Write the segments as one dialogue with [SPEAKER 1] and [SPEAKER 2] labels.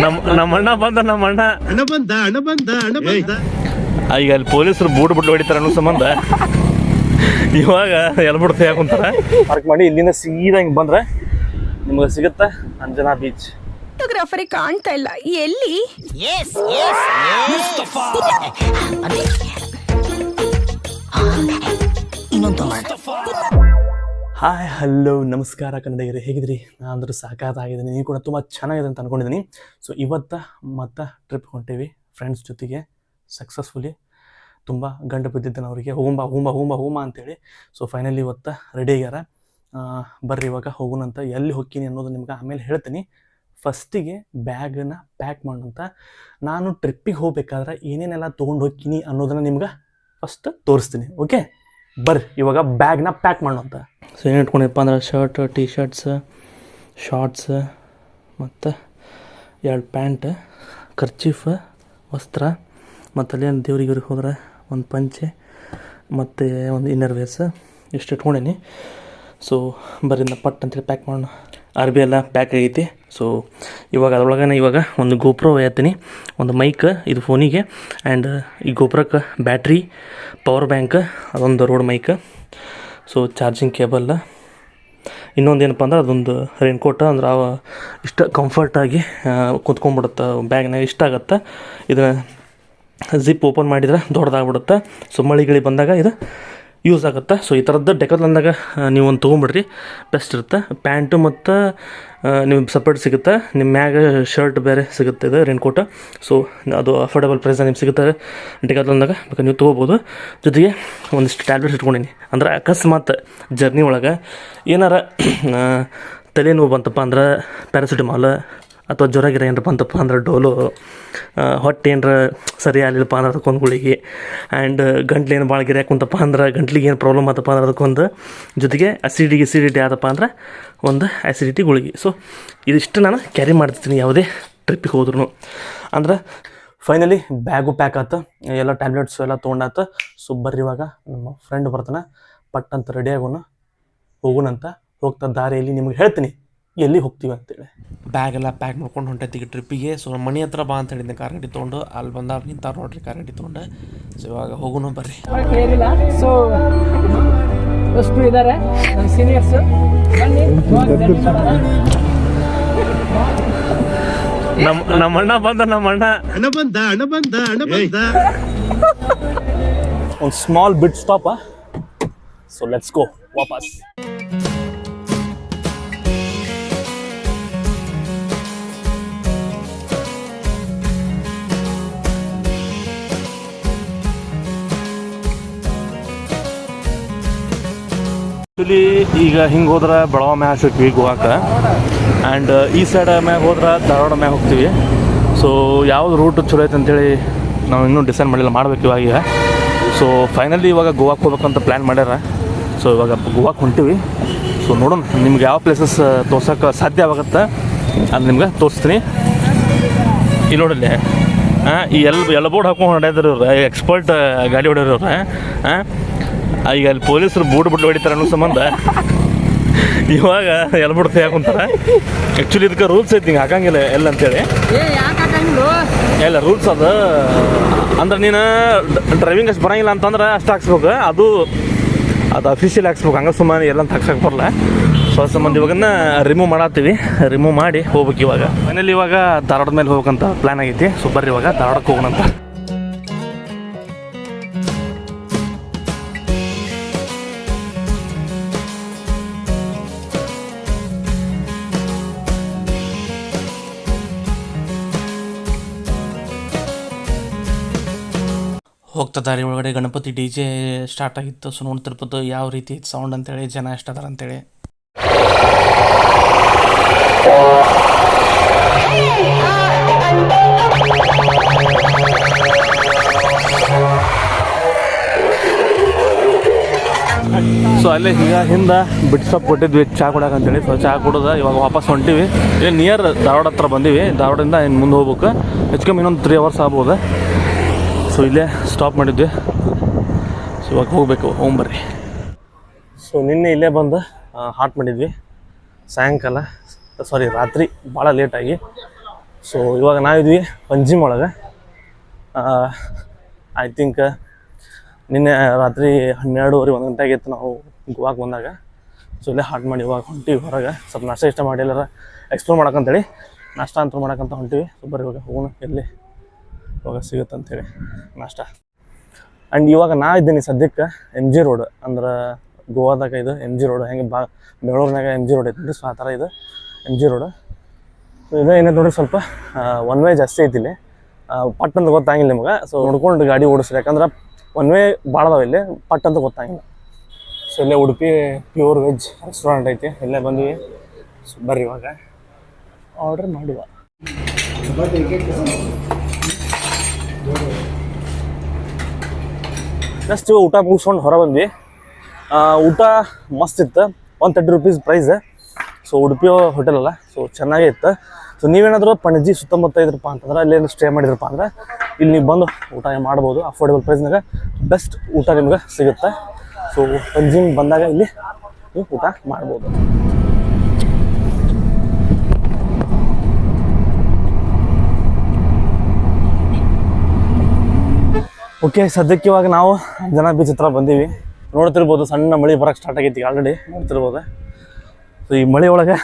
[SPEAKER 1] ನಮ್ಮಣ್ಣ ಬಂದ ಈಗ ಅಲ್ಲಿ ಪೊಲೀಸರು ಬೂಟ್ ಬಿಟ್ಟು ಹೊಡಿತಾರೆ ಅನ್ನೋ ಸಂಬಂಧ ಇವಾಗ ಎಲ್ಬಿಟ್ಟು ತೆಗಿಯಾಕುಂತಾರ. ಪಾರ್ಕ್ ಮಾಡಿ ಇಲ್ಲಿಂದ ಸೀದಾ ಹಿಂಗೆ ಬಂದ್ರೆ ನಿಮ್ಗೆ ಸಿಗುತ್ತೆ ಅಂಜನಾ ಬೀಚ್.
[SPEAKER 2] ಫೋಟೋಗ್ರಾಫರಿ ಕಾಣ್ತಾ ಇಲ್ಲ ಎಲ್ಲಿ.
[SPEAKER 1] ಹಾಯ್ ಹಲೋ ನಮಸ್ಕಾರ ಕನ್ನಡಿಗರೇ, ಹೇಗಿದ್ರಿ? ನಾನು ಸಾಕಾಗಿದ್ದೀನಿ, ನೀವು ಕೂಡ ತುಂಬ ಚೆನ್ನಾಗಿದೆ ಅಂತ ಅಂದ್ಕೊಂಡಿದ್ದೀನಿ. ಸೊ ಇವತ್ತು ಮತ್ತೆ ಟ್ರಿಪ್ ಹೊಂಟೇವಿ ಫ್ರೆಂಡ್ಸ್ ಜೊತೆಗೆ ಸಕ್ಸಸ್ಫುಲಿ. ತುಂಬ ಗಂಡು ಬಿದ್ದಿದ್ದಾನೆ ಅವರಿಗೆ ಹೋಮ ಅಂತೇಳಿ. ಸೊ ಫೈನಲಿ ಇವತ್ತು ರೆಡಿ ಆಗ್ಯಾರ. ಬರ್ರಿ ಇವಾಗ ಹೋಗೋಣಂತ. ಎಲ್ಲಿ ಹೋಗ್ತೀನಿ ಅನ್ನೋದು ನಿಮ್ಗೆ ಆಮೇಲೆ ಹೇಳ್ತೀನಿ. ಫಸ್ಟಿಗೆ ಬ್ಯಾಗನ್ನು ಪ್ಯಾಕ್ ಮಾಡೋಂತ. ನಾನು ಟ್ರಿಪ್ಪಿಗೆ ಹೋಗ್ಬೇಕಾದ್ರೆ ಏನೇನೆಲ್ಲ ತೊಗೊಂಡು ಹೋಗ್ತೀನಿ ಅನ್ನೋದನ್ನು ನಿಮ್ಗೆ ಫಸ್ಟ್ ತೋರಿಸ್ತೀನಿ. ಓಕೆ, ಬರ್ರಿ ಇವಾಗ ಬ್ಯಾಗ್ನ ಪ್ಯಾಕ್ ಮಾಡೋಂತ. ಸೊ ಏನು ಇಟ್ಕೊಂಡಿಪ್ಪ ಅಂದ್ರೆ ಶರ್ಟ್, ಟೀ ಶರ್ಟ್ಸ್, ಶಾರ್ಟ್ಸ್ ಮತ್ತು 2 ಪ್ಯಾಂಟ್, ಕರ್ಚೀಫ್, ವಸ್ತ್ರ, ಮತ್ತು ಅಲ್ಲಿ ದೇವ್ರಿಗೆ ಹೋದ್ರೆ ಒಂದು ಪಂಚೆ ಮತ್ತು ಒಂದು ಇನ್ನರ್ ವೇರ್ಸ್ ಇಷ್ಟು ಇಟ್ಕೊಂಡೀನಿ. ಸೊ ಬರೀ ಪಟ್ ಅಂತೇಳಿ ಪ್ಯಾಕ್ ಮಾಡೋಣ. ಅರ್ಬಿ ಎಲ್ಲ ಪ್ಯಾಕ್ ಆಗೈತಿ. ಸೊ ಇವಾಗ ಇವಾಗ ಒಂದು ಗೋಪ್ರೋ ಒಯ್ಯತ್ತೀನಿ, ಒಂದು ಮೈಕ್ ಇದು ಫೋನಿಗೆ, ಆ್ಯಂಡ್ ಈ ಗೋಪ್ರಕ್ಕೆ ಬ್ಯಾಟ್ರಿ, ಪವರ್ ಬ್ಯಾಂಕ್, ಅದೊಂದು Rode mic, so charging cable, ಇನ್ನೊಂದು ಏನಪ್ಪ ಅಂದ್ರೆ ಅದೊಂದು ರೈನ್ಕೋಟ್. ಅಂದ್ರೆ ಇಷ್ಟ ಕಂಫರ್ಟಾಗಿ ಕೂತ್ಕೊಂಡ್ಬಿಡುತ್ತೆ ಬ್ಯಾಗ್ನಾಗ, ಇಷ್ಟ ಆಗುತ್ತೆ. ಇದನ್ನು ಜಿಪ್ ಓಪನ್ ಮಾಡಿದ್ರೆ ದೊಡ್ಡದಾಗ್ಬಿಡುತ್ತೆ. ಸೊ ಮಳಿಗಿಳಿ ಬಂದಾಗ ಇದು ಯೂಸ್ ಆಗುತ್ತೆ. ಸೊ ಈ ಥರದ್ದು ಡೆಕಾಥ್ಲಾನ್ದಾಗ ನೀವು ಒಂದು ತೊಗೊಂಬಿಡ್ರಿ, ಬೆಸ್ಟ್ ಇರುತ್ತೆ. ಪ್ಯಾಂಟು ಮತ್ತು ನಿಮ್ಗೆ ಸಪ್ರೇಟ್ ಸಿಗುತ್ತೆ. ನಿಮ್ಮ ಮ್ಯಾಗ ಶರ್ಟ್ ಬೇರೆ ಸಿಗುತ್ತೆ, ಇದು ರೈನ್ಕೋಟ್. ಸೊ ಅದು ಅಫೋರ್ಡಬಲ್ ಪ್ರೈಸ್ನ ನಿಮ್ಗೆ ಸಿಗುತ್ತೆ ಡೆಕಾಥ್ಲಾನ್ದಾಗ, ಬೇಕಾದ್ರೆ ನೀವು ತೊಗೋಬೋದು. ಜೊತೆಗೆ ಒಂದಿಷ್ಟು ಟ್ಯಾಬ್ಲೆಟ್ಸ್ ಇಟ್ಕೊಂಡೀನಿ. ಅಂದ್ರೆ ಅಕಸ್ಮಾತ್ ಜರ್ನಿ ಒಳಗೆ ಏನಾರ ತಲೆನೋವು ಬಂತಪ್ಪ ಅಂದ್ರೆ ಪ್ಯಾರಾಸಿಟಮಾಲ್, ಅಥವಾ ಜ್ವರ ಗಿರ ಏನರ ಬಂತಪ್ಪ ಅಂದ್ರೆ ಡೋಲೋ, ಹೊಟ್ಟೆ ಏನರ ಸರಿ ಆಗಲಿಲ್ಲಪ್ಪ ಅಂದ್ರೆ ಅದಕ್ಕೊಂದು ಗುಳಿಗೆ, ಆ್ಯಂಡ್ ಗಂಟ್ಲು ಏನು ಭಾಳ ಗಿರಿ ಕುಂತಪ್ಪ ಅಂದ್ರೆ ಗಂಟ್ಲಿಗೆ ಏನು ಪ್ರಾಬ್ಲಮ್ ಆತಪ್ಪ ಅಂದ್ರೆ ಅದಕ್ಕೊಂದು, ಜೊತೆಗೆ ಅಸಿಡಿಟಿ ಆದಪ್ಪ ಅಂದ್ರೆ ಒಂದು ಆ್ಯಸಿಡಿಟಿ ಗುಳಿಗೆ. ಸೊ ಇದಿಷ್ಟು ನಾನು ಕ್ಯಾರಿ ಮಾಡ್ತಿರ್ತೀನಿ ಯಾವುದೇ ಟ್ರಿಪ್ಪಿಗೆ ಹೋದ್ರೂ. ಅಂದ್ರೆ ಫೈನಲಿ ಬ್ಯಾಗು ಪ್ಯಾಕ್ ಆಯ್ತು, ಎಲ್ಲ ಟ್ಯಾಬ್ಲೆಟ್ಸು ಎಲ್ಲ ತೊಗೊಂಡಾಯ್ತು. ಸೊ ಬರ್ರಿ ಇವಾಗ ನಮ್ಮ ಫ್ರೆಂಡ್ ಬರ್ತಾನೆ, ಪಟ್ ಅಂತ ರೆಡಿ ಹೋಗೋಣಂತ. ಹೋಗ್ತಾ ದಾರಿಯಲ್ಲಿ ನಿಮ್ಗೆ ಹೇಳ್ತೀನಿ ಎಲ್ಲಿ ಹೋಗ್ತೀವಿ ಅಂತೇಳಿ. ಬ್ಯಾಗೆಲ್ಲ ಪ್ಯಾಕ್ ಮಾಡ್ಕೊಂಡು ಹೊಂಟೈತಿ ಟ್ರಿಪ್ಪಿಗೆ. ಸೊ ನಮ್ಮ ಮನೆ ಹತ್ರ ಬಾ ಅಂತ ಹೇಳಿದ್ದೆ ಕಾರ್ ಗಾಡಿ ತೊಗೊಂಡು. ಅಲ್ಲಿ ಬಂದವ್ರು ನಿಂತಾರ ನೋಡ್ರಿ ಕಾರ್ ಗಾಡಿ ತೊಗೊಂಡು. ಸೊ ಇವಾಗ ಹೋಗೋಣ ಬರ್ರಿ.
[SPEAKER 3] ಸೊ ಎಷ್ಟು ಇದ್ದಾರೆ ನಮ್ಮ ಸೀನಿಯರ್ಸ್,
[SPEAKER 1] ನಮ್ಮಣ್ಣ ಬಂದ ಒಂದು small bit stop. So let's go ವಾಪಸ್. ಆ್ಯಕ್ಚುಲಿ ಈಗ ಹಿಂಗೆ ಹೋದ್ರೆ ಬೆಳಗಾವಿ ಮ್ಯಾಗ ಸಿಗ್ತೀವಿ ಗೋವಾಕ್ಕೆ, ಆ್ಯಂಡ್ ಈ ಸೈಡ್ ಮ್ಯಾಗ ಹೋದ್ರೆ ಧಾರವಾಡ ಮ್ಯಾಗ ಹೋಗ್ತೀವಿ. ಸೊ ಯಾವ್ದು ರೂಟ್ ಚಲೋ ಐತೆ ಅಂತೇಳಿ ನಾವು ಇನ್ನೂ ಡಿಸೈಡ್ ಮಾಡಿಲ್ಲ, ಮಾಡಬೇಕು ಇವಾಗ. ಸೊ ಫೈನಲಿ ಇವಾಗ ಗೋವಾಕ್ಕೆ ಹೋಗ್ಬೇಕಂತ ಪ್ಲ್ಯಾನ್ ಮಾಡ್ಯಾರ. ಸೊ ಇವಾಗ ಗೋವಾಕ್ಕೆ ಹೊಂಟೀವಿ. ಸೊ ನೋಡೋಣ ನಿಮ್ಗೆ ಯಾವ ಪ್ಲೇಸಸ್ ತೋರ್ಸೋಕೆ ಸಾಧ್ಯವಾಗುತ್ತೆ ಅದು ನಿಮ್ಗೆ ತೋರಿಸ್ತೀನಿ. ಇಲ್ಲಿ ನೋಡಲಿ ಈ ಎಲ್ಲ ಬೋರ್ಡ್ ಹಾಕೊಂಡು ಹೊಡೆಯೋದ್ರ ಇವ್ರು ಎಕ್ಸ್ಪರ್ಟ್ ಗಾಡಿ ಹೊಡೆಯೋರು ಈಗ ಅಲ್ಲಿ ಪೊಲೀಸರು ಬೂಟ್ ಬಿಟ್ಟು ಹೊಡಿತಾರೆ ಅನ್ನೋ ಸಂಬಂಧ ಇವಾಗ ಎಲ್ಬಿಟ್ಟು ತೆಗಿಯಾಕುಂತಾರ. ಆ್ಯಕ್ಚುಲಿ ಇದಕ್ಕೆ ರೂಲ್ಸ್ ಐತಿ, ಹಿಂಗೆ ಹಾಕಂಗಿಲ್ಲ ಎಲ್ಲ ಅಂತೇಳಿ. ಎಲ್ಲ ರೂಲ್ಸ್ ಅದು ಅಂದ್ರೆ ನೀನು ಡ್ರೈವಿಂಗ್ ಅಷ್ಟು ಬರೋಂಗಿಲ್ಲ ಅಂತಂದ್ರೆ ಅಷ್ಟು ಹಾಕ್ಸ್ಬೇಕು, ಅದು ಅಫಿಷಿಯಲ್ ಹಾಕ್ಸ್ಬೇಕು. ಹಂಗೆ ಸುಮ್ಮನೆ ಎಲ್ಲ ಅಂತ ಹಾಕ್ಸಕ್ಕೆ ಬರಲ್ಲ. ಸೊ ಅದು ಸಂಬಂಧ ಇವಾಗನ್ನ ರಿಮೂವ್ ರಿಮೂವ್ ಮಾಡಿ ಹೋಗ್ಬೇಕು ಇವಾಗ. ಫೈನಲಿ ಇವಾಗ ಧಾರವಾಡದ ಮೇಲೆ ಹೋಗ್ಬೇಕಂತ ಪ್ಲ್ಯಾನ್ ಆಗೈತಿ. ಸೊ ಬರ್ರಿ ಇವಾಗ ಧಾರವಾಡಕ್ಕೆ ಹೋಗೋಣಂತ. ಹೋಗ್ತಾ ದಾರಿ ಒಳಗಡೆ ಗಣಪತಿ DJ ಸ್ಟಾರ್ಟ್ ಆಗಿತ್ತು. ಸೊ ನೋಡ್ತಿರ್ಬೋದು ಯಾವ ರೀತಿ ಸೌಂಡ್ ಅಂತೇಳಿ, ಜನ ಎಷ್ಟು ಅದಾರ ಅಂತೇಳಿ. ಸೊ ಅಲ್ಲೇ ಈಗ ಹಿಂದೆ ಬಿಟ್ಟು ಸೊಪ್ಪು ಕೊಟ್ಟಿದ್ವಿ ಚಹಾ ಕುಡಕ್ಕೆ ಅಂತೇಳಿ. ಸೊ ಚಹಾ ಕುಡಿದ ಇವಾಗ ವಾಪಸ್ ಹೊಂಟೀವಿ. ಇಲ್ಲಿ ನಿಯರ್ ಧಾರವಾಡ ಹತ್ರ ಬಂದೀವಿ. ಧಾರವಾಡದಿಂದ ಇನ್ನು ಮುಂದೆ ಹೋಗ್ಬೇಕು, ಹೆಚ್ಚು ಕಮ್ಮಿ ಇನ್ನೊಂದು 3 hours ಆಗ್ಬೋದು. ಸೊ ಇಲ್ಲೇ ಸ್ಟಾಪ್ ಮಾಡಿದ್ವಿ. ಸೊ ಇವಾಗ ಹೋಗ್ಬೇಕು, ಹೋಗ್ಬರ್ರಿ. ಸೊ ನಿನ್ನೆ ಇಲ್ಲೇ ಬಂದು ಹಾಟ್ ಮಾಡಿದ್ವಿ ಸಾಯಂಕಾಲ, ರಾತ್ರಿ ಭಾಳ ಲೇಟಾಗಿ. ಸೊ ಇವಾಗ ನಾವಿದ್ವಿ ಪಂಜಿಮ್ ಒಳಗೆ. ಐ ಥಿಂಕ್ ನಿನ್ನೆ ರಾತ್ರಿ 12:30 1 ಗಂಟೆ ಆಗಿತ್ತು ನಾವು ಗೋವಾಗೆ ಬಂದಾಗ. ಸೊ ಇಲ್ಲೇ ಹಾಟ್ ಮಾಡಿ ಇವಾಗ ಹೊಂಟಿವಿ ಹೊರಗೆ. ಸ್ವಲ್ಪ ನಾಷ್ಟ ಇಷ್ಟ ಮಾಡಿ ಎಲ್ಲಾರ ಎಕ್ಸ್ಪ್ಲೋರ್ ಮಾಡಕ್ಕಂತೇಳಿ ನಾಷ್ಟ ಅಂತೂ ಮಾಡಕ್ಕಂತ ಹೊಂಟಿವಿ. ಸೊ ಬರ್ರಿ ಇವಾಗ ಹೋಗೋಣ ಎಲ್ಲಿ ಇವಾಗ ಸಿಗುತ್ತೆ ಅಂಥೇಳಿ ನಾಷ್ಟ. ಆ್ಯಂಡ್ ಇವಾಗ ನಾ ಇದ್ದೀನಿ ಸದ್ಯಕ್ಕೆ MG ರೋಡ್, ಅಂದ್ರೆ ಗೋವಾದಾಗ ಇದು MG ರೋಡ್. ಹೆಂಗೆ ಬೆಂಗಳೂರಿನಾಗ MG ರೋಡ್ ಐತಿ, ಸೊ ಆ ಥರ ಇದು MG ರೋಡ್. ಸೊ ಇದು ಏನೈತೆ ನೋಡ್ರಿ, ಸ್ವಲ್ಪ ಒನ್ ವೇ ಜಾಸ್ತಿ ಐತಿ ಇಲ್ಲಿ. ಪಟ್ ಅಂತ ಗೊತ್ತಾಗಿಲ್ಲ ನಿಮ್ಗೆ. ಸೊ ನೋಡ್ಕೊಂಡು ಗಾಡಿ ಓಡಿಸ್ರಿ, ಯಾಕಂದ್ರೆ ಒನ್ ವೇ ಭಾಳ ಅದಾವೆ ಇಲ್ಲಿ, ಪಟ್ ಅಂತ ಗೊತ್ತಾಗಿಲ್ಲ. ಸೊ ಇಲ್ಲೇ ಉಡುಪಿ ಪ್ಯೂರ್ ವೆಜ್ ರೆಸ್ಟೋರೆಂಟ್ ಐತಿ, ಇಲ್ಲೇ ಬಂದ್ವಿ. ಸೊ ಬರ್ರಿ ಇವಾಗ ಆರ್ಡರ್ ಮಾಡುವ. ಜಸ್ಟ್ ಊಟ ಮುಗಿಸ್ಕೊಂಡು ಹೊರ ಬಂದ್ವಿ. ಊಟ ಮಸ್ತ್ ಇತ್ತು, 130 rupees price. So Udupi hotel ಅಲ್ಲ, ಸೊ ಚೆನ್ನಾಗೇ ಇತ್ತು. ಸೊ ನೀವೇನಾದರೂ ಪಣಜಿ ಸುತ್ತಮುತ್ತ ಇದ್ರಪ್ಪ ಅಂತಂದ್ರೆ ಅಲ್ಲೇನು ಸ್ಟೇ ಮಾಡಿದ್ರಪ್ಪ ಅಂದ್ರೆ ಇಲ್ಲಿ ನೀವು ಬಂದು ಊಟ ಮಾಡ್ಬೋದು. ಅಫೋರ್ಡೆಬಲ್ ಪ್ರೈಸ್ನಾಗ ಬೆಸ್ಟ್ ಊಟ ನಿಮ್ಗೆ ಸಿಗುತ್ತೆ. ಸೊ ಪಂಜಿಮ್ ಬಂದಾಗ ಇಲ್ಲಿ ನೀವು ಊಟ ಮಾಡ್ಬೋದು. ಓಕೆ, ಸದ್ಯಕ್ಕೆ ಇವಾಗ ನಾವು ಅಂಜನಾ ಬೀಚ್ ಹತ್ರ ಬಂದೀವಿ. ನೋಡ್ತಿರ್ಬೋದು ಸಣ್ಣ ಮಳೆ ಬರೋಕ್ಕೆ ಸ್ಟಾರ್ಟ್ ಆಗೈತಿ ಆಲ್ರೆಡಿ, ನೋಡ್ತಿರ್ಬೋದು. ಸೊ ಈ ಮಳೆ ಒಳಗೆ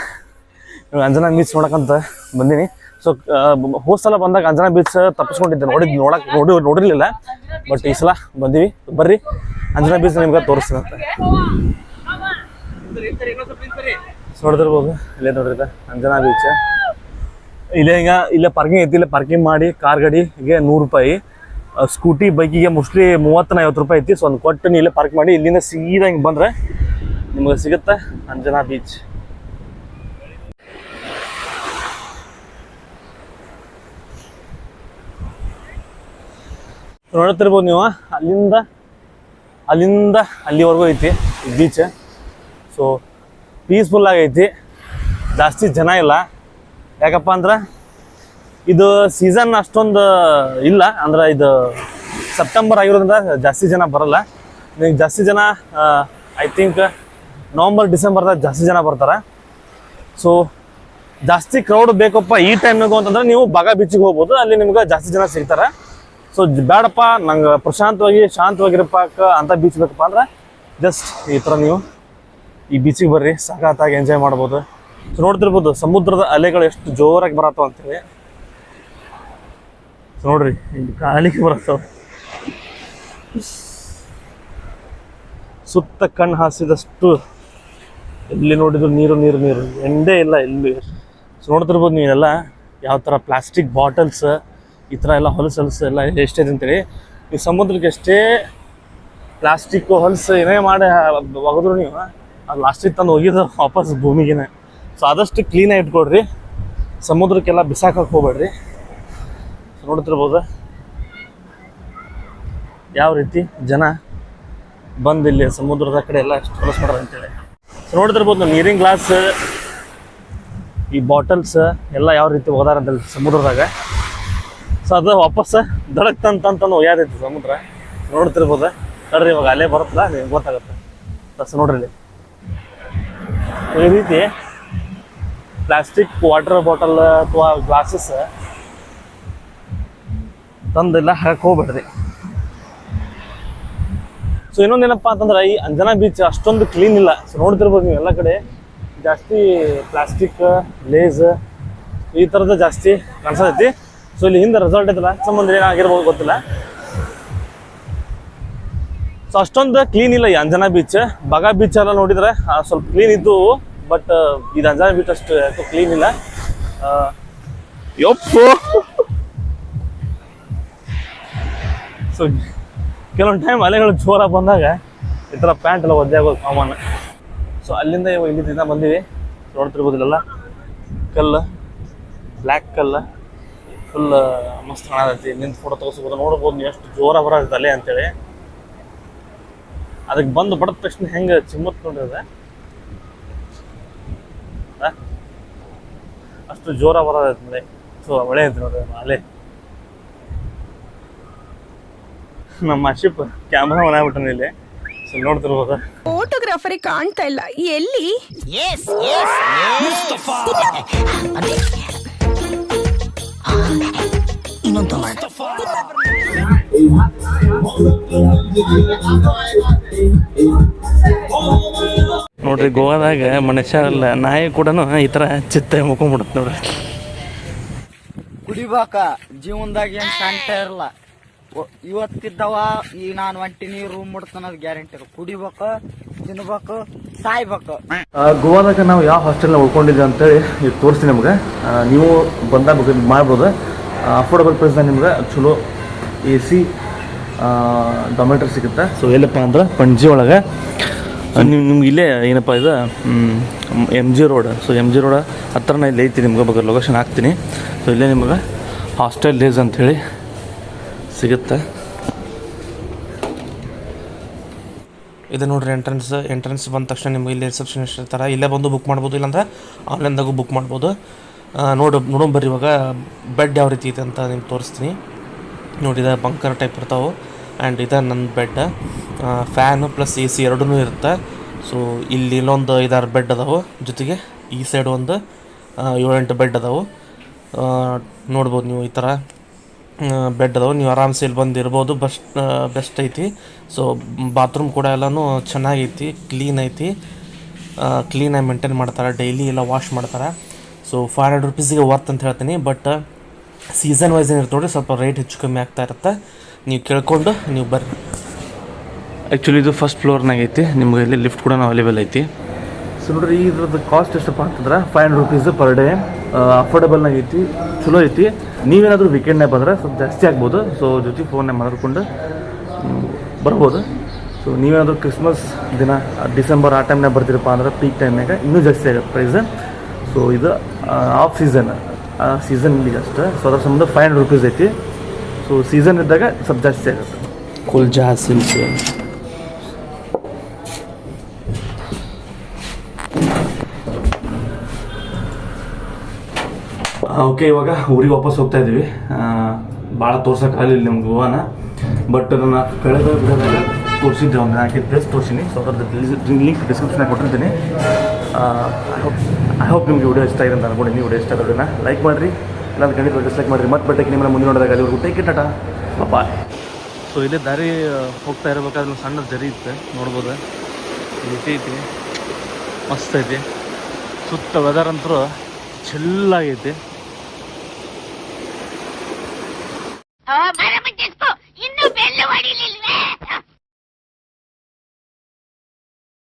[SPEAKER 1] ಅಂಜನಾ ಬೀಚ್ ನೋಡಕ್ಕಂತ ಬಂದೀನಿ. ಸೊ ಹೋದ ಸಲ ಬಂದಾಗ ಅಂಜನಾ ಬೀಚ್ ತಪ್ಪಿಸ್ಕೊಂಡಿದ್ದೆ, ನೋಡಿರಲಿಲ್ಲ. ಬಟ್ ಈ ಸಲ ಬಂದೀವಿ. ಬರ್ರಿ ಅಂಜನಾ ಬೀಚ್ ನಿಮ್ಗೆ ತೋರಿಸ್ತೀನಿ ಅಂತ. ನೋಡ್ತಿರ್ಬೋದು ಇಲ್ಲೇ ನೋಡ್ರಿ ಅಂಜನಾ ಬೀಚ್. ಇಲ್ಲೇ ಪಾರ್ಕಿಂಗ್ ಐತಿ. ಇಲ್ಲೇ ಪಾರ್ಕಿಂಗ್ ಮಾಡಿ ಕಾರ್ ಗಾಡಿಗೆ 100 ರೂಪಾಯಿ, ಸ್ಕೂಟಿ ಬೈಕಿಗೆ ಮೋಸ್ಟ್ಲಿ 30-50 ರೂಪಾಯಿ ಐತಿ. ಸೊ ಒಂದು ಕೊಟ್ಟು ಇಲ್ಲೇ ಪಾರ್ಕ್ ಮಾಡಿ ಇಲ್ಲಿಂದ ಸೀದಾ ಹಿಂಗೆ ಬಂದರೆ ನಿಮ್ಗೆ ಸಿಗುತ್ತೆ ಅಂಜನಾ ಬೀಚ್. ನೋಡ್ತಿರ್ಬೋದು ನೀವು, ಅಲ್ಲಿಂದ ಅಲ್ಲಿವರೆಗೂ ಐತಿ ಬೀಚ್. ಸೊ ಪೀಸ್ಫುಲ್ ಆಗೈತಿ, ಜಾಸ್ತಿ ಜನ ಇಲ್ಲ. ಯಾಕಪ್ಪ ಅಂದ್ರೆ ಇದು ಸೀಸನ್ ಅಷ್ಟೊಂದು ಇಲ್ಲ, ಅಂದ್ರೆ ಇದು ಸೆಪ್ಟೆಂಬರ್ ಆಗಿರೋದ್ರಿಂದ ಜಾಸ್ತಿ ಜನ ಬರಲ್ಲ. ನೀವು ಜಾಸ್ತಿ ಜನ ಐ ಥಿಂಕ್ ನವಂಬರ್ ಡಿಸೆಂಬರ್ದಾಗ ಜಾಸ್ತಿ ಜನ ಬರ್ತಾರೆ. ಸೊ ಜಾಸ್ತಿ ಕ್ರೌಡ್ ಬೇಕಪ್ಪ ಈ ಟೈಮ್ನಾಗು ಅಂತಂದ್ರೆ ನೀವು ಬಾಗ ಬೀಚಿಗೆ ಹೋಗ್ಬೋದು, ಅಲ್ಲಿ ನಿಮ್ಗೆ ಜಾಸ್ತಿ ಜನ ಸಿಗ್ತಾರೆ. ಸೊ ಬೇಡಪ್ಪ ನಂಗೆ ಪ್ರಶಾಂತವಾಗಿ ಶಾಂತವಾಗಿರಪ್ಪ ಅಂತ ಬೀಚ್ ಬೇಕಪ್ಪ ಅಂದ್ರೆ ಜಸ್ಟ್ ಈ ಥರ ನೀವು ಈ ಬೀಚಿಗೆ ಬರ್ರಿ, ಸಖತ್ತಾಗಿ ಎಂಜಾಯ್ ಮಾಡ್ಬೋದು. ಸೊ ನೋಡ್ತಿರ್ಬೋದು ಸಮುದ್ರದ ಅಲೆಗಳು ಎಷ್ಟು ಜೋರಾಗಿ ಬರತ್ತವ ಅಂತೇಳಿ. ಸೊ ನೋಡ್ರಿ ಇಲ್ಲಿ ಕಾಲಿಗೆ ಬರತ್ತವ, ಸುತ್ತ ಕಣ್ಣು ಹಾಸಿದಷ್ಟು ಎಲ್ಲಿ ನೋಡಿದ್ರು ನೀರು ನೀರು ನೀರು, ಎಂಡೇ ಇಲ್ಲ ಎಲ್ಲಿ. ಸೊ ನೋಡ್ತಿರ್ಬೋದು ನೀವೆಲ್ಲ ಯಾವ ಥರ ಪ್ಲಾಸ್ಟಿಕ್ ಬಾಟಲ್ಸ್ ಈ ಥರ ಎಲ್ಲ ಹೊಲಸು ಎಲ್ಲ ಎಷ್ಟಿದೆ ಅಂತೇಳಿ. ಈ ಸಮುದ್ರಕ್ಕೆ ಎಷ್ಟೇ ಪ್ಲಾಸ್ಟಿಕ್ಕು ಹೊಲಸು ಏನೇ ಮಾಡಿ ಒಗೆದ್ರು ನೀವು ಅದು ಲಾಸ್ಟಿಗೆ ತಂದು ಒಗಿದು ವಾಪಸ್ ಭೂಮಿಗೆ. ಸೊ ಆದಷ್ಟು ಕ್ಲೀನಾಗಿ ಇಟ್ಕೊಡ್ರಿ, ಸಮುದ್ರಕ್ಕೆಲ್ಲ ಬಿಸಾಕಕ್ಕೆ ಹೋಗ್ಬೇಡ್ರಿ. ಸೊ ನೋಡ್ತಿರ್ಬೋದು ಯಾವ ರೀತಿ ಜನ ಬಂದು ಇಲ್ಲಿ ಸಮುದ್ರದ ಕಡೆ ಎಲ್ಲ ಎಷ್ಟು ಹೊಲಸು ಮಾಡೋದು ಅಂತೇಳಿ. ಸೊ ನೋಡ್ತಿರ್ಬೋದು ನಾವು ನೀರಿನ ಗ್ಲಾಸ್ ಈ ಬಾಟಲ್ಸ್ ಎಲ್ಲ ಯಾವ ರೀತಿ ಹೋದಾರ ಅಂತೇಳಿ ಸಮುದ್ರದಾಗ. ಸೊ ಅದು ವಾಪಸ್ ದಡಕ್ ತಂತಂತಂದು ಒಯ್ಯಾದೈತಿ ಸಮುದ್ರ. ನೋಡ್ತಿರ್ಬೋದು ನೋಡ್ರಿ, ಇವಾಗ ಅಲ್ಲೇ ಬರುತ್ತಲ್ಲ ನಿಮ್ಗೆ ಗೊತ್ತಾಗುತ್ತೆ. ಸೊ ನೋಡ್ರಿ ಇಲ್ಲಿ ಈ ರೀತಿ ಪ್ಲಾಸ್ಟಿಕ್ ವಾಟರ್ ಬಾಟಲ್ ಅಥವಾ ಗ್ಲಾಸಸ್ ತಂದೆಲ್ಲ ಹಾಕಿ ಹೋಗ್ಬೇಡ್ರಿ. ಸೊ ಇನ್ನೊಂದೇನಪ್ಪ ಅಂತಂದ್ರೆ ಈ ಅಂಜನಾ ಬೀಚ್ ಅಷ್ಟೊಂದು ಕ್ಲೀನ್ ಇಲ್ಲ. ಸೊ ನೋಡ್ತಿರ್ಬೋದು ನೀವು ಎಲ್ಲ ಕಡೆ ಜಾಸ್ತಿ ಪ್ಲಾಸ್ಟಿಕ್ ಲೇಸ್ ಈ ಥರದ್ದು ಜಾಸ್ತಿ ಕಾಣಿಸ್ತೈತಿ. ಸೊ ಇಲ್ಲಿ ಹಿಂದೆ ರೆಸಾರ್ಟ್ ಐತಲ್ಲ, ಸಂಬಂಧ ಏನಾಗಿರ್ಬೋದು ಗೊತ್ತಿಲ್ಲ. ಸೊ ಅಷ್ಟೊಂದು ಕ್ಲೀನ್ ಇಲ್ಲ ಈ ಅಂಜನಾ ಬೀಚ್. ಬಾಗ ಬೀಚ್ ಎಲ್ಲ ನೋಡಿದ್ರೆ ಸ್ವಲ್ಪ ಕ್ಲೀನ್ ಇದ್ದು, ಬಟ್ ಇದು ಅಂಜನಾ ಬೀಚ್ ಅಷ್ಟು ಯಾಕೋ ಕ್ಲೀನ್ ಇಲ್ಲ. ಯಪ್ಪು ಸೊ ಕೆಲವೊಂದು ಟೈಮ್ ಅಲೆಗಳು ಜೋರಾಗಿ ಬಂದಾಗ ಈ ಥರ ಪ್ಯಾಂಟ್ ಎಲ್ಲ ಒದ್ದೆ ಆಗೋದು ಕಾಮನ್. ಸೊ ಅಲ್ಲಿಂದ ಇವಾಗ ಇಲ್ಲಿಂದ ಬಂದೀವಿ. ನೋಡ್ತಿರ್ಬೋದಿಲ್ಲ ಕಲ್ಲು, ಬ್ಲ್ಯಾಕ್ ಕಲ್ಲು ಫುಲ್ ಮಸ್ತ್ ಕಾಣತೈತಿ. ನಿಂತು ಫೋಟೋ ತಗೋಸ್ಬೋದು. ನೋಡ್ಬೋದು ನೀವು ಎಷ್ಟು ಜೋರಾಗಿ ಬರೋದು ಅಲೆ ಅಂತೇಳಿ. ಅದಕ್ಕೆ ಬಂದು ಬಡದ ತಕ್ಷಣ ಹೆಂಗೆ ಚಿಮ್ಮತ್ ನೋಡಿದ್ರೆ ಅಷ್ಟು ಜೋರಾಗಿ ಬರೋದೈತೆ ಮಳೆ. ಸೊ ಮಳೆ ಐತಿ ನೋಡ್ರಿ ಅಲೆ. ನಮ್ಮ ಶಿಪ್ ಕ್ಯಾಮ್ರಾ ಮನಾಗ್ಬಿಟ್ಟನ ಇಲ್ಲಿ. ಸೊ ನೋಡ್ತಿರ್ಬೋದು
[SPEAKER 2] ಫೋಟೋಗ್ರಾಫರಿ ಕಾಣ್ತಾ ಇಲ್ಲ, ಎಲ್ಲಿ?
[SPEAKER 1] ನೋಡ್ರಿ ಗೋವಾದಾಗ ಮನುಷ್ಯರಲ್ಲ ನಾಯಿ ಕೂಡ ಈ ಥರ ಚಿತ್ತ ಮುಕೊಂಡ್ಬಿಡುತ್ತೆ ನೋಡ್ರಿ.
[SPEAKER 4] ಕುಡಿಬೇಕ ಜೀವನದಾಗ ಏನ್ ಶಾಂತ ಇರಲ್ಲ. ಇವತ್ತಿದ್ದವ ಈಗ ನಾನು ಒಂಟಿನಿ ರೂಮ್ ಮುಡ್ತಾನದ್ ಗ್ಯಾರಂಟಿ. ಕುಡಿಬೇಕು, ತಿನ್ಬೇಕು, ಸಾಯ್ಬೇಕು.
[SPEAKER 1] ಗೋವಾದಾಗ ನಾವು ಯಾವ ಹಾಸ್ಟೆಲ್ನ ಉಳ್ಕೊಂಡಿದ್ವಿ ಅಂತೇಳಿ ಈಗ ತೋರಿಸ್ತೀನಿ ನಿಮ್ಗೆ. ನೀವು ಬಂದಾಗ ಮಾಡ್ಬೋದು. ಅಫೋರ್ಡಬಲ್ ಪ್ರೈಸ್ನಾಗ ನಿಮ್ಗೆ ಚಲೋ AC ಡಾಮೆಟ್ರಿ ಸಿಗುತ್ತೆ. ಸೊ ಎಲ್ಲಪ್ಪ ಅಂದ್ರೆ ಪಣಜಿ ಒಳಗೆ ನಿಮ್ಗೆ ಇಲ್ಲೇ ಏನಪ್ಪ ಇದು MG road. So MG road ಹತ್ರನ ಇಲ್ಲಿ ಐತಿ. ನಿಮ್ಗೆ ಬಗ್ಗೆ ಲೊಕೇಶನ್ ಹಾಕ್ತೀನಿ. ಸೊ ಇಲ್ಲೇ ನಿಮ್ಗೆ ಹಾಸ್ಟೆಲ್ ಡೇಸ್ ಅಂಥೇಳಿ ಸಿಗುತ್ತೆ. ಇದು ನೋಡ್ರಿ ಎಂಟ್ರೆನ್ಸ್ ಬಂದ ತಕ್ಷಣ ನಿಮ್ಗೆ ಇಲ್ಲಿ ರಿಸೆಪ್ಷನಿಸ್ಟ್ ಇರ್ತಾರೆ. ಇಲ್ಲೇ ಬಂದು ಬುಕ್ ಮಾಡ್ಬೋದು, ಇಲ್ಲಾಂದ್ರೆ ಆನ್ಲೈನ್ದಾಗೂ ಬುಕ್ ಮಾಡ್ಬೋದು. ನೋಡೋಣ ಬರ್ರಿ ಇವಾಗ ಬೆಡ್ ಯಾವ ರೀತಿ ಐತೆ ಅಂತ ನಿಮ್ಗೆ ತೋರಿಸ್ತೀನಿ. ನೋಡಿ ಇದು ಬಂಕರ್ ಟೈಪ್ ಇರ್ತಾವೆ. ಆ್ಯಂಡ್ ಇದು ನನ್ನ ಬೆಡ್, ಫ್ಯಾನು ಪ್ಲಸ್ AC ಎರಡೂ ಇರುತ್ತೆ. ಸೊ ಇಲ್ಲಿ ಇಲ್ಲೊಂದು 5-6 ಬೆಡ್ ಅದಾವೆ. ಜೊತೆಗೆ ಈ ಸೈಡ್ ಒಂದು 7-8 ಬೆಡ್ ಅದಾವೆ. ನೋಡ್ಬೋದು ನೀವು ಈ ಥರ ಬೆಡ್ ಅದಾವೆ. ನೀವು ಆರಾಮ್ಸೆ ಇಲ್ಲಿ ಬಂದು ಇರ್ಬೋದು. ಬೆಸ್ಟ್ ಐತಿ. ಸೊ ಬಾತ್ರೂಮ್ ಕೂಡ ಎಲ್ಲನೂ ಚೆನ್ನಾಗೈತಿ, ಕ್ಲೀನ್ ಐತಿ. ಕ್ಲೀನಾಗಿ ಮೇಂಟೈನ್ ಮಾಡ್ತಾರೆ, ಡೈಲಿ ಎಲ್ಲ ವಾಶ್ ಮಾಡ್ತಾರೆ. ಸೊ 500 ರೂಪೀಸಿಗೆ ವರ್ತ್ ಅಂತ ಹೇಳ್ತೀನಿ. ಬಟ್ ಸೀಸನ್ ವೈಸ್ ಏನಿರುತ್ತೆ ನೋಡಿರಿ, ಸ್ವಲ್ಪ ರೇಟ್ ಹೆಚ್ಚು ಕಮ್ಮಿ ಆಗ್ತಾ ಇರುತ್ತೆ. ನೀವು ಕೇಳ್ಕೊಂಡು ನೀವು ಬರ್ರಿ. ಆ್ಯಕ್ಚುಲಿ ಇದು ಫಸ್ಟ್ ಫ್ಲೋರ್ನಾಗ ಐತಿ. ನಿಮ್ಗೆ ಇಲ್ಲಿ ಲಿಫ್ಟ್ ಕೂಡ ಅವೈಲೇಬಲ್ ಐತಿ. ಸೊ ನೋಡಿರಿ ಇದ್ರದ್ದು ಕಾಸ್ಟ್ ಎಷ್ಟಪ್ಪ ಅಂತಂದ್ರೆ 500 ರೂಪೀಸ್ ಪರ್ ಡೇ. ಅಫೋರ್ಡಬಲ್ನಾಗ ಐತಿ, ಚಲೋ ಐತಿ. ನೀವೇನಾದರೂ ವೀಕೆಂಡ್ನಾಗ ಬಂದರೆ ಸ್ವಲ್ಪ ಜಾಸ್ತಿ ಆಗ್ಬೋದು. ಸೊ ಜೊತೆ ಫೋನ್ನಾಗ ಮಾತಾಡ್ಕೊಂಡು ಬರ್ಬೋದು. ಸೊ ನೀವೇನಾದರೂ ಕ್ರಿಸ್ಮಸ್ ದಿನ ಡಿಸೆಂಬರ್ ಆ ಟೈಮ್ನಾಗ ಬರ್ತೀರಪ್ಪ ಅಂದ್ರೆ ಪೀಕ್ ಟೈಮ್ನಾಗ ಇನ್ನೂ ಜಾಸ್ತಿ ಆಗುತ್ತೆ ಪ್ರೈಸ್. ಸೊ ಇದು ಆಫ್ ಸೀಸನ್ ಇಲ್ಲಿಗೆ ಅಷ್ಟೇ. ಸೊ ಅದ್ರ ಸಂಬಂಧ 500 ರೂಪೀಸ್ ಐತಿ. ಸೊ ಸೀಸನ್ ಇದ್ದಾಗ ಸ್ವಲ್ಪ ಜಾಸ್ತಿ ಆಗುತ್ತೆ. ಕುಲ್ಜಾ ಸಿಲ್ಸ್. ಓಕೆ, ಇವಾಗ ಊರಿಗೆ ವಾಪಸ್ ಹೋಗ್ತಾ ಇದ್ದೀವಿ. ಭಾಳ ತೋರ್ಸೋಕ್ಕಾಗಲಿಲ್ಲ ನಿಮ್ಗೆ ಗೋವಾನ. ಬಟ್ ನಾನು ಕಳೆದ ವಿಡಿಯೋದಾಗ ತೋರಿಸಿದ್ದೆ, ಒಂದು 4 ಪ್ಲೇಸ್ ತೋರಿಸಿನಿ. ಸೊ ಅದ್ರದ್ದು ಲಿಂಕ್ ಡಿಸ್ಕ್ರಿಪ್ಷನಾಗ ಕೊಟ್ಟಿರ್ತೀನಿ. ಐ ಹೋಪ್ ನಿಮಗೆ ವಿಡಿಯೋ ಇಷ್ಟ ಆಗಿದೆ ಅಂತ ಅನ್ಕೊಂಡಿದ್ದೀನಿ. ವಿಡಿಯೋ ಇಷ್ಟ ಆಗೋದನ್ನ ಲೈಕ್ ಮಾಡಿರಿ, ಇಲ್ಲಾಂದ್ರೆ ಖಂಡಿತ ಡಿಸ್ಲೈಕ್ ಮಾಡಿರಿ. ಮತ್ತೆ ಬಟ್ಟೆಗೆ ನಿಮ್ಮನ್ನ ಮುಂದೆ ನೋಡಿದಾಗ ಅಲ್ಲಿವರೆಗೂ take it, tata, bye. So ಇಲ್ಲೇ ದಾರಿ ಹೋಗ್ತಾ ಇರಬೇಕಾದ್ರೆ ಒಂದು ಸಣ್ಣ ಜರಿ ಇತ್ತು, ನೋಡ್ಬೋದು. ಐತಿ ಮಸ್ತ್ ಐತಿ. ಸುತ್ತ ವೆದರ್ ಅಂತೂ ಚಿಲ್ಲಾಗೈತಿ.